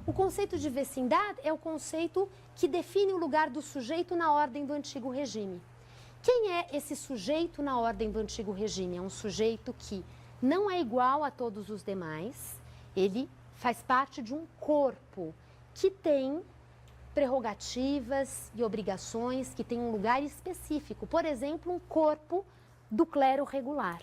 O conceito de vecindade é o conceito que define o lugar do sujeito na ordem do antigo regime. Quem é esse sujeito na ordem do antigo regime? É um sujeito que não é igual a todos os demais, ele faz parte de um corpo que tem prerrogativas e obrigações, que tem um lugar específico. Por exemplo, um corpo do clero regular.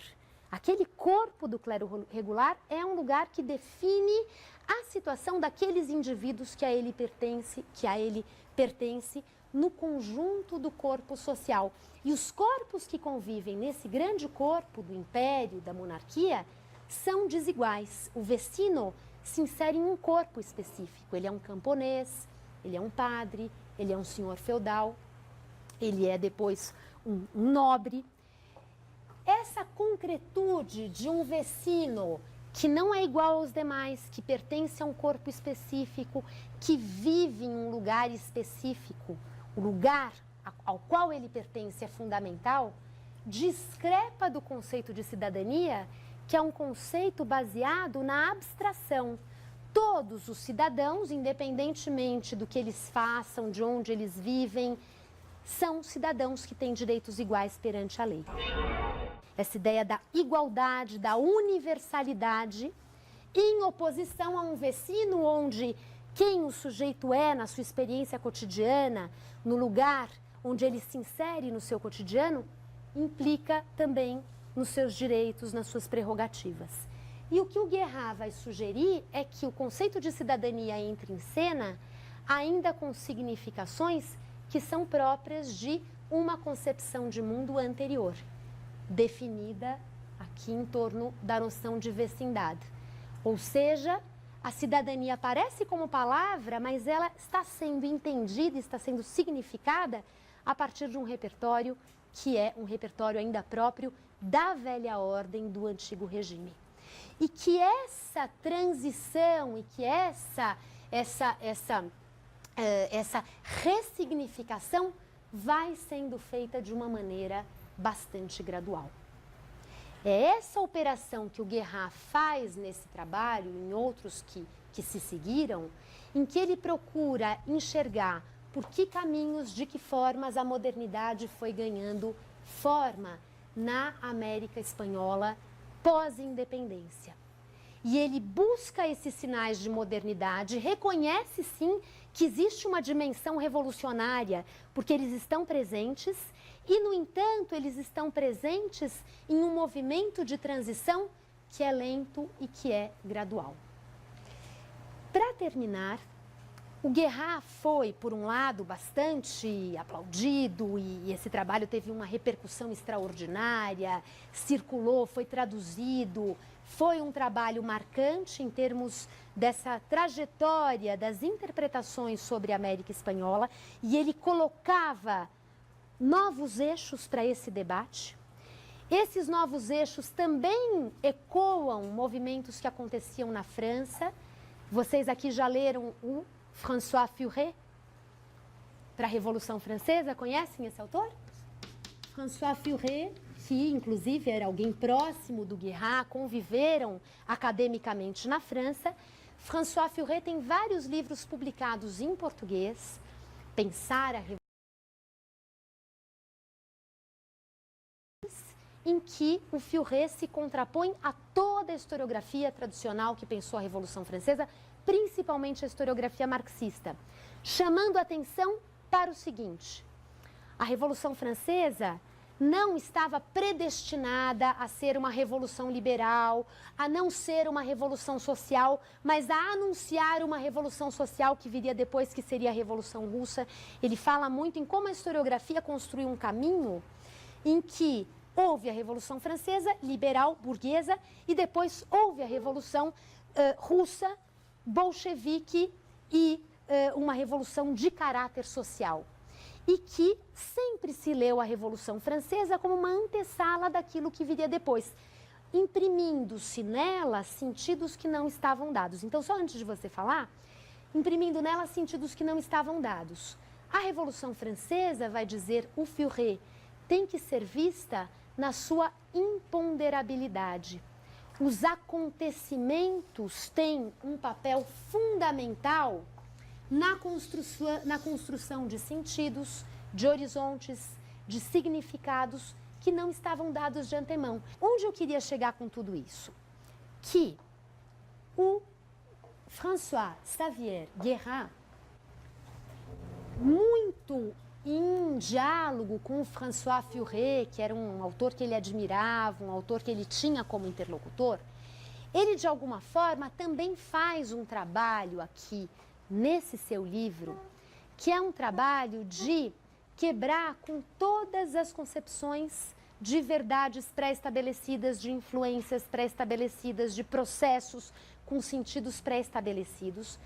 Aquele corpo do clero regular é um lugar que define a situação daqueles indivíduos que a ele pertence no conjunto do corpo social. E os corpos que convivem nesse grande corpo do império, da monarquia, são desiguais. O vecino se insere em um corpo específico. Ele é um camponês, ele é um padre, ele é um senhor feudal, ele é depois um nobre. Essa concretude de um vecino que não é igual aos demais, que pertence a um corpo específico, que vive em um lugar específico, o lugar ao qual ele pertence é fundamental, discrepa do conceito de cidadania, que é um conceito baseado na abstração. Todos os cidadãos, independentemente do que eles façam, de onde eles vivem, são cidadãos que têm direitos iguais perante a lei. Essa ideia da igualdade, da universalidade, em oposição a um vecino onde quem o sujeito é na sua experiência cotidiana, no lugar onde ele se insere no seu cotidiano, implica também nos seus direitos, nas suas prerrogativas. E o que o Guerrat vai sugerir é que o conceito de cidadania entre em cena ainda com significações que são próprias de uma concepção de mundo anterior, definida aqui em torno da noção de vecindade. Ou seja, a cidadania aparece como palavra, mas ela está sendo entendida, está sendo significada a partir de um repertório que é um repertório ainda próprio da velha ordem do antigo regime. E que essa transição e que essa ressignificação vai sendo feita de uma maneira bastante gradual. É essa operação que o Guerrat faz nesse trabalho, em outros que se seguiram, em que ele procura enxergar por que caminhos, de que formas a modernidade foi ganhando forma na América Espanhola pós-independência. E ele busca esses sinais de modernidade, reconhece sim que existe uma dimensão revolucionária, porque eles estão presentes e, no entanto, eles estão presentes em um movimento de transição que é lento e que é gradual. Para terminar, o Guerrat foi, por um lado, bastante aplaudido e esse trabalho teve uma repercussão extraordinária, circulou, foi traduzido, foi um trabalho marcante em termos dessa trajetória das interpretações sobre a América Espanhola e ele colocava novos eixos para esse debate. Esses novos eixos também ecoam movimentos que aconteciam na França. Vocês aqui já leram o François Furet, para a Revolução Francesa, conhecem esse autor? François Furet, que inclusive era alguém próximo do Guerrat, conviveram academicamente na França. François Furet tem vários livros publicados em português, Pensar a Revolução, em que o Furet se contrapõe a toda a historiografia tradicional que pensou a Revolução Francesa, principalmente a historiografia marxista, chamando a atenção para o seguinte: a Revolução Francesa não estava predestinada a ser uma revolução liberal, a não ser uma revolução social, mas a anunciar uma revolução social que viria depois, que seria a Revolução Russa. Ele fala muito em como a historiografia construiu um caminho em que houve a Revolução Francesa, liberal, burguesa, e depois houve a Revolução Russa, bolchevique e uma revolução de caráter social. E que sempre se leu a Revolução Francesa como uma antessala daquilo que viria depois, imprimindo-se nela sentidos que não estavam dados. Então, só antes de você falar, imprimindo nela sentidos que não estavam dados. A Revolução Francesa, vai dizer o Furet, tem que ser vista na sua imponderabilidade. os acontecimentos têm um papel fundamental na construção de sentidos, de horizontes, de significados que não estavam dados de antemão. Onde eu queria chegar com tudo isso? Que o François-Xavier Guérin, muito em diálogo com o François Furet, que era um autor que ele admirava, um autor que ele tinha como interlocutor, ele de alguma forma também faz um trabalho aqui nesse seu livro, que é um trabalho de quebrar com todas as concepções de verdades pré-estabelecidas, de influências pré-estabelecidas, de processos com sentidos pré-estabelecidos.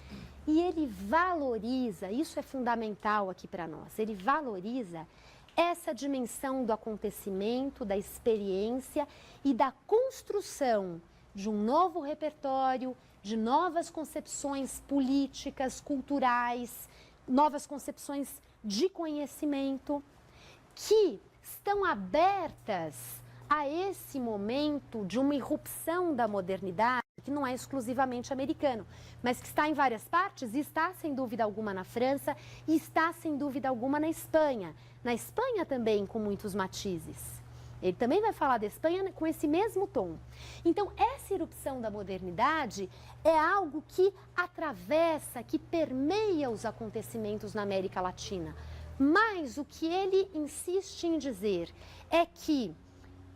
E ele valoriza, isso é fundamental aqui para nós, ele valoriza essa dimensão do acontecimento, da experiência e da construção de um novo repertório, de novas concepções políticas, culturais, novas concepções de conhecimento, que estão abertas a esse momento de uma irrupção da modernidade, que não é exclusivamente americano, mas que está em várias partes e está, sem dúvida alguma, na França e está, sem dúvida alguma, na Espanha. Na Espanha também, com muitos matizes. Ele também vai falar da Espanha com esse mesmo tom. Então, essa irrupção da modernidade é algo que atravessa, que permeia os acontecimentos na América Latina. Mas o que ele insiste em dizer é que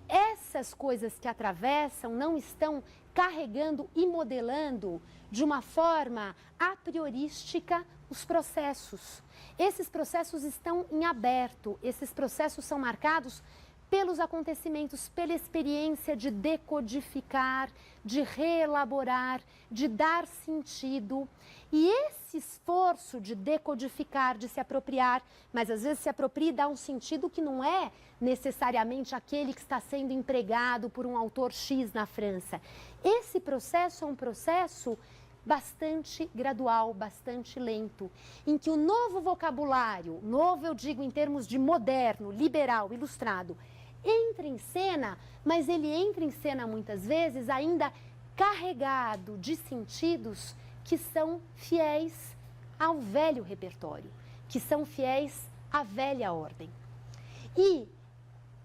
essas coisas que atravessam não estão carregando e modelando de uma forma a priorística os processos. Esses processos estão em aberto, esses processos são marcados pelos acontecimentos, pela experiência de decodificar, de reelaborar, de dar sentido. E esse esforço de decodificar, de se apropriar, mas às vezes se apropria e dá um sentido que não é necessariamente aquele que está sendo empregado por um autor X na França. Esse processo é um processo bastante gradual, bastante lento, em que o novo vocabulário, novo eu digo em termos de moderno, liberal, ilustrado, entra em cena, mas ele entra em cena muitas vezes ainda carregado de sentidos que são fiéis ao velho repertório, que são fiéis à velha ordem. E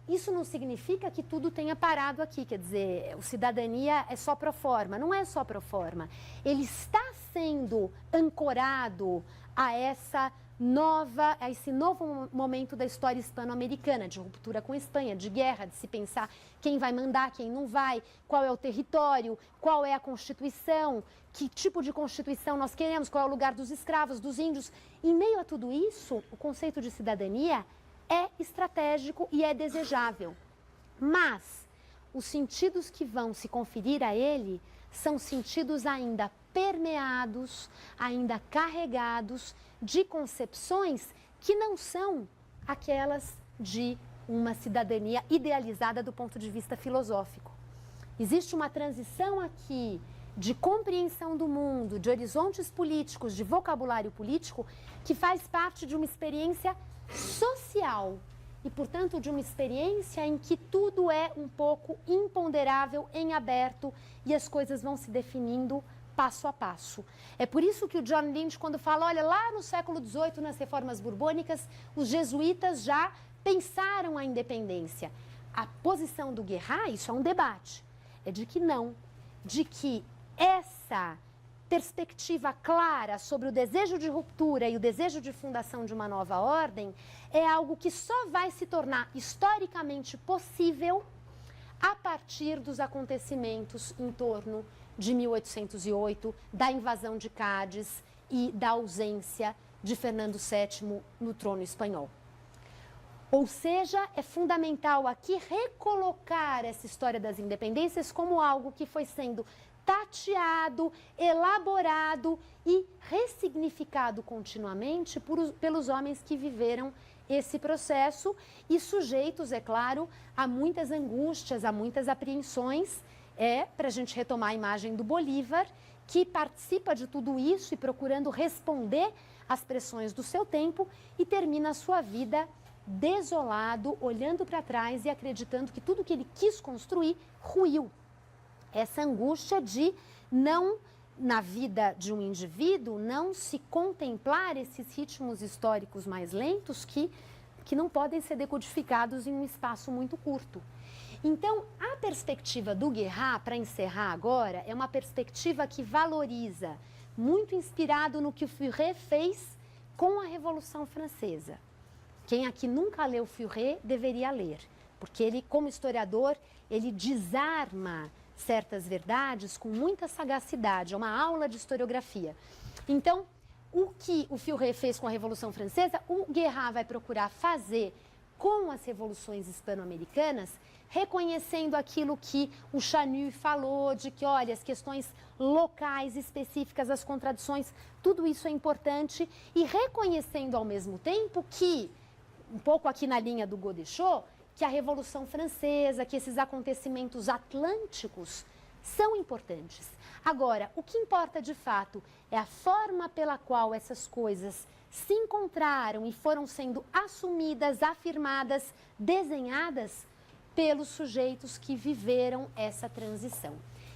isso não significa que tudo tenha parado aqui, quer dizer, o Cidadania é só pro forma, não é só pro forma. Ele está sendo ancorado a esse novo momento da história hispano-americana, de ruptura com a Espanha, de guerra, de se pensar quem vai mandar, quem não vai, qual é o território, qual é a Constituição, que tipo de Constituição nós queremos, qual é o lugar dos escravos, dos índios. Em meio a tudo isso, o conceito de cidadania é estratégico e é desejável. Mas os sentidos que vão se conferir a ele são sentidos ainda permeados, ainda carregados de concepções que não são aquelas de uma cidadania idealizada do ponto de vista filosófico. Existe uma transição aqui de compreensão do mundo, de horizontes políticos, de vocabulário político, que faz parte de uma experiência social e, portanto, de uma experiência em que tudo é um pouco imponderável, em aberto, e as coisas vão se definindo passo a passo. É por isso que o John Lynch, quando fala, olha, lá no século XVIII, nas reformas borbônicas, os jesuítas já pensaram a independência. A posição do Guérin, isso é um debate, é de que não, de que essa perspectiva clara sobre o desejo de ruptura e o desejo de fundação de uma nova ordem é algo que só vai se tornar historicamente possível a partir dos acontecimentos em torno de 1808, da invasão de Cádiz e da ausência de Fernando VII no trono espanhol. Ou seja, é fundamental aqui recolocar essa história das independências como algo que foi sendo tateado, elaborado e ressignificado continuamente pelos homens que viveram esse processo e sujeitos, é claro, a muitas angústias, a muitas apreensões. Para a gente retomar a imagem do Bolívar, que participa de tudo isso e procurando responder às pressões do seu tempo e termina a sua vida desolado, olhando para trás e acreditando que tudo que ele quis construir ruiu. essa angústia de não, na vida de um indivíduo, não se contemplar esses ritmos históricos mais lentos que não podem ser decodificados em um espaço muito curto. Então, a perspectiva do Guerrat, para encerrar agora, é uma perspectiva que valoriza, muito inspirado no que o Furet fez com a Revolução Francesa. Quem aqui nunca leu Furet deveria ler, porque ele, como historiador, ele desarma certas verdades com muita sagacidade, é uma aula de historiografia. Então, o que o Furet fez com a Revolução Francesa, o Guerrat vai procurar fazer com as revoluções hispano-americanas, reconhecendo aquilo que o Chanu falou, de que, olha, as questões locais, específicas, as contradições, tudo isso é importante, e reconhecendo ao mesmo tempo que, um pouco aqui na linha do Godechot, que a Revolução Francesa, que esses acontecimentos atlânticos são importantes. Agora, o que importa de fato é a forma pela qual essas coisas se encontraram e foram sendo assumidas, afirmadas, desenhadas pelos sujeitos que viveram essa transição.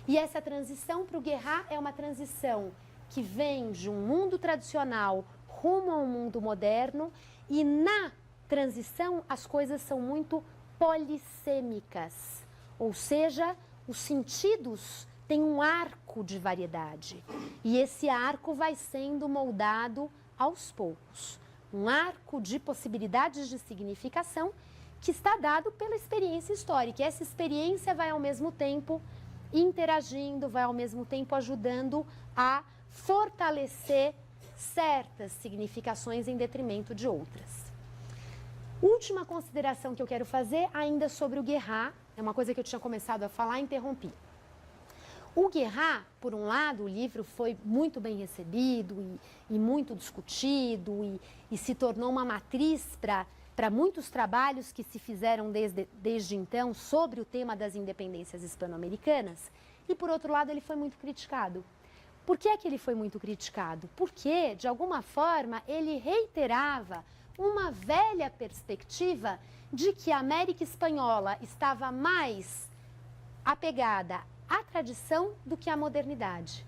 E essa transição para o Guerrat é uma transição que vem de um mundo tradicional rumo a um mundo moderno, e na transição as coisas são muito polissêmicas, ou seja, os sentidos têm um arco de variedade, e esse arco vai sendo moldado aos poucos. Um arco de possibilidades de significação que está dado pela experiência histórica. E essa experiência vai ao mesmo tempo interagindo, vai ao mesmo tempo ajudando a fortalecer certas significações em detrimento de outras. Última consideração que eu quero fazer ainda sobre o Guerrat, é uma coisa que eu tinha começado a falar e interrompi. O Guerrat, por um lado, o livro foi muito bem recebido e muito discutido e se tornou uma matriz para muitos trabalhos que se fizeram desde então sobre o tema das independências hispano-americanas. E, por outro lado, ele foi muito criticado. Por que é que ele foi muito criticado? Porque, de alguma forma, ele reiterava uma velha perspectiva de que a América Espanhola estava mais apegada à tradição do que à modernidade.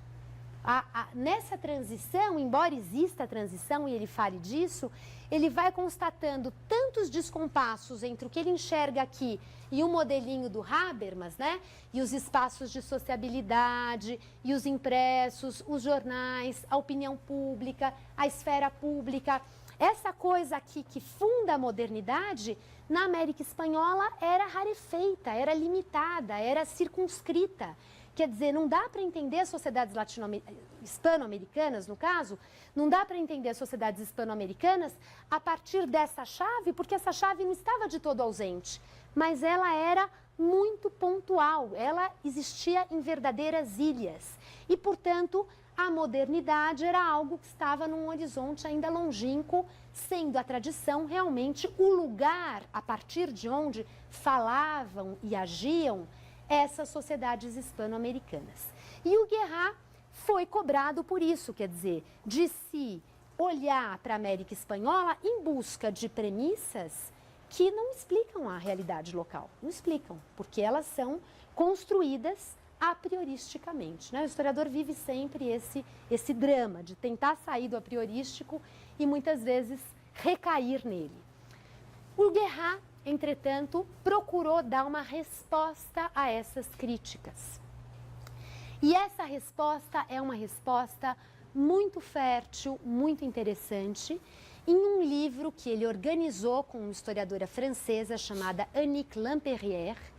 Nessa transição, embora exista a transição e ele fale disso, ele vai constatando tantos descompassos entre o que ele enxerga aqui e o modelinho do Habermas, né? E os espaços de sociabilidade, e os impressos, os jornais, a opinião pública, a esfera pública. Essa coisa aqui que funda a modernidade, na América Espanhola era rarefeita, era limitada, era circunscrita. Quer dizer, não dá para entender as sociedades hispano-americanas, no caso, não dá para entender as sociedades hispano-americanas a partir dessa chave, porque essa chave não estava de todo ausente, mas ela era muito pontual, ela existia em verdadeiras ilhas. E, portanto, a modernidade era algo que estava num horizonte ainda longínquo, sendo a tradição realmente o lugar a partir de onde falavam e agiam essas sociedades hispano-americanas. E o Guerrat foi cobrado por isso, quer dizer, de se olhar para a América Espanhola em busca de premissas que não explicam a realidade local, não explicam, porque elas são construídas a prioristicamente, né? O historiador vive sempre esse drama de tentar sair do a priorístico e muitas vezes recair nele. O Guerrat, entretanto, procurou dar uma resposta a essas críticas. E essa resposta é uma resposta muito fértil, muito interessante, em um livro que ele organizou com uma historiadora francesa chamada Annick Lemperrière.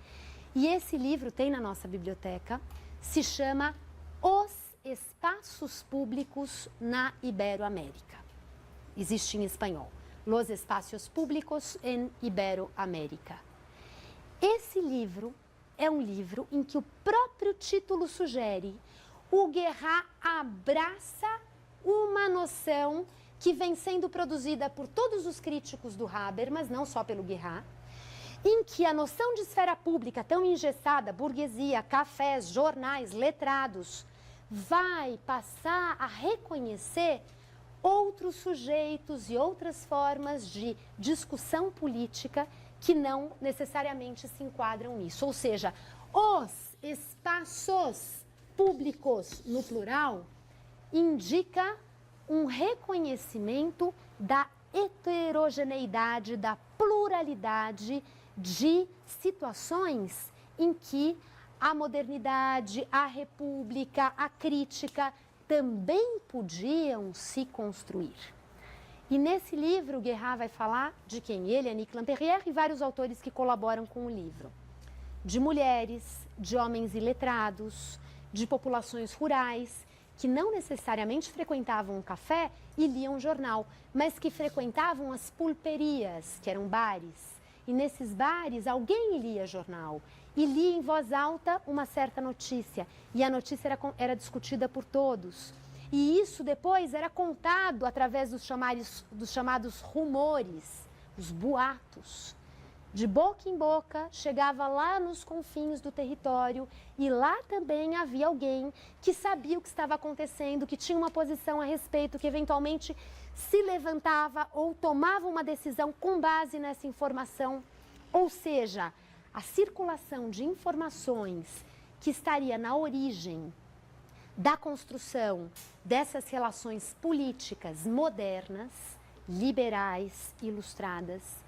E esse livro tem na nossa biblioteca, se chama Os Espaços Públicos na Iberoamérica. Existe em espanhol. Los Espacios Públicos en Iberoamérica. Esse livro é um livro em que o próprio título sugere, o Guerrat abraça uma noção que vem sendo produzida por todos os críticos do Habermas, não só pelo Guerrat, em que a noção de esfera pública tão engessada, burguesia, cafés, jornais, letrados, vai passar a reconhecer outros sujeitos e outras formas de discussão política que não necessariamente se enquadram nisso. Ou seja, os espaços públicos, no plural, indica um reconhecimento da heterogeneidade, da pluralidade de situações em que a modernidade, a república, a crítica também podiam se construir. E nesse livro, Guerrat vai falar de quem? Ele, Annick Lamperrière e vários autores que colaboram com o livro. De mulheres, de homens iletrados, de populações rurais, que não necessariamente frequentavam um café e liam um jornal, mas que frequentavam as pulperias, que eram bares. E nesses bares, alguém lia jornal e lia em voz alta uma certa notícia. E a notícia era discutida por todos. E isso depois era contado através dos chamados rumores, os boatos. De boca em boca, chegava lá nos confins do território e lá também havia alguém que sabia o que estava acontecendo, que tinha uma posição a respeito, que eventualmente se levantava ou tomava uma decisão com base nessa informação. Ou seja, a circulação de informações que estaria na origem da construção dessas relações políticas modernas, liberais, ilustradas,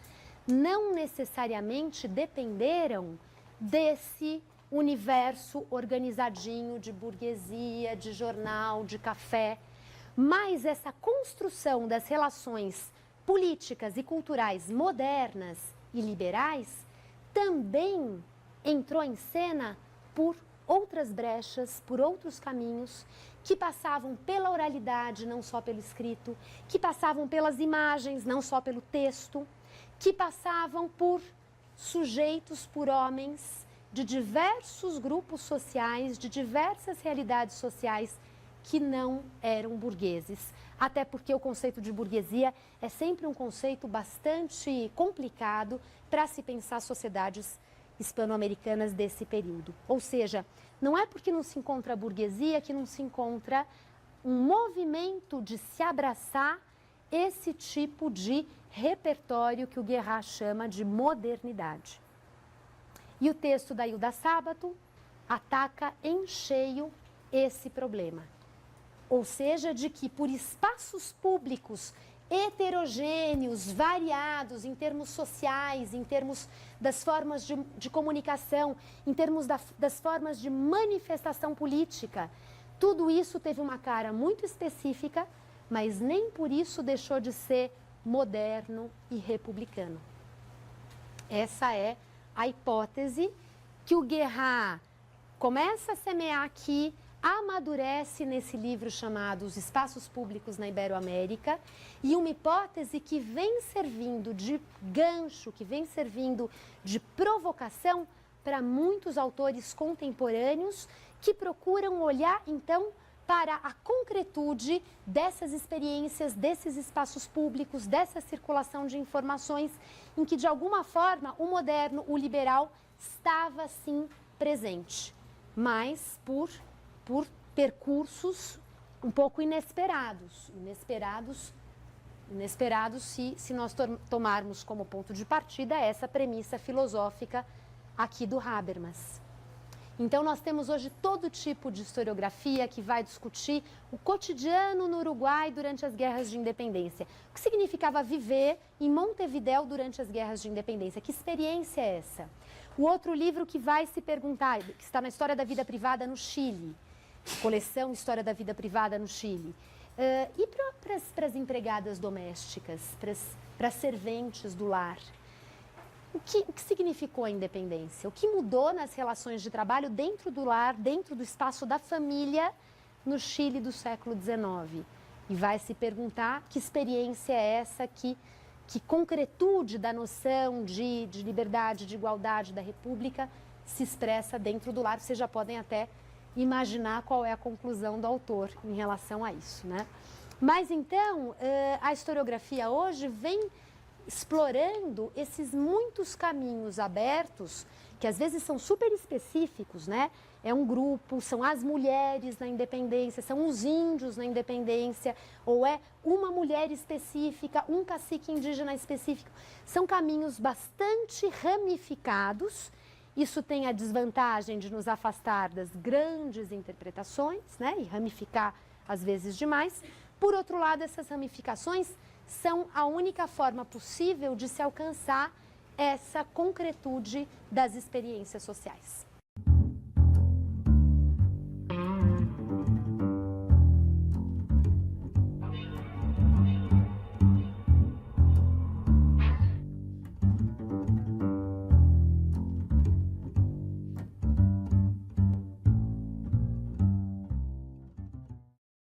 não necessariamente dependeram desse universo organizadinho de burguesia, de jornal, de café, mas essa construção das relações políticas e culturais modernas e liberais também entrou em cena por outras brechas, por outros caminhos, que passavam pela oralidade, não só pelo escrito, que passavam pelas imagens, não só pelo texto, que passavam por sujeitos, por homens de diversos grupos sociais, de diversas realidades sociais que não eram burgueses. Até porque o conceito de burguesia é sempre um conceito bastante complicado para se pensar sociedades hispano-americanas desse período. Ou seja, não é porque não se encontra a burguesia que não se encontra um movimento de se abraçar esse tipo de repertório que o Guerrat chama de modernidade. E o texto da Hilda Sábato ataca em cheio esse problema. Ou seja, de que por espaços públicos heterogêneos, variados em termos sociais, em termos das formas de comunicação, em termos das formas de manifestação política, tudo isso teve uma cara muito específica, mas nem por isso deixou de ser moderno e republicano. Essa é a hipótese que o Guerrat começa a semear aqui, amadurece nesse livro chamado Os Espaços Públicos na Iberoamérica, e uma hipótese que vem servindo de gancho, que vem servindo de provocação para muitos autores contemporâneos que procuram olhar, então, para a concretude dessas experiências, desses espaços públicos, dessa circulação de informações, em que, de alguma forma, o moderno, o liberal, estava, sim, presente, mas por percursos um pouco inesperados se nós tomarmos como ponto de partida essa premissa filosófica aqui do Habermas. Então, nós temos hoje todo tipo de historiografia que vai discutir o cotidiano no Uruguai durante as guerras de independência. O que significava viver em Montevidéu durante as guerras de independência? Que experiência é essa? O outro livro que vai se perguntar, que está na História da Vida Privada no Chile, coleção História da Vida Privada no Chile. E para as empregadas domésticas, para as serventes do lar? O que significou a independência? O que mudou nas relações de trabalho dentro do lar, dentro do espaço da família no Chile do século XIX? E vai se perguntar que experiência é essa, que concretude da noção de liberdade, de igualdade da república se expressa dentro do lar. Vocês já podem até imaginar qual é a conclusão do autor em relação a isso, né? Mas então, a historiografia hoje vem explorando esses muitos caminhos abertos, que às vezes são super específicos, né? É um grupo, são as mulheres na independência, são os índios na independência, ou é uma mulher específica, um cacique indígena específico. São caminhos bastante ramificados Isso tem a desvantagem de nos afastar das grandes interpretações, né, e ramificar às vezes demais. Por outro lado, essas ramificações são a única forma possível de se alcançar essa concretude das experiências sociais.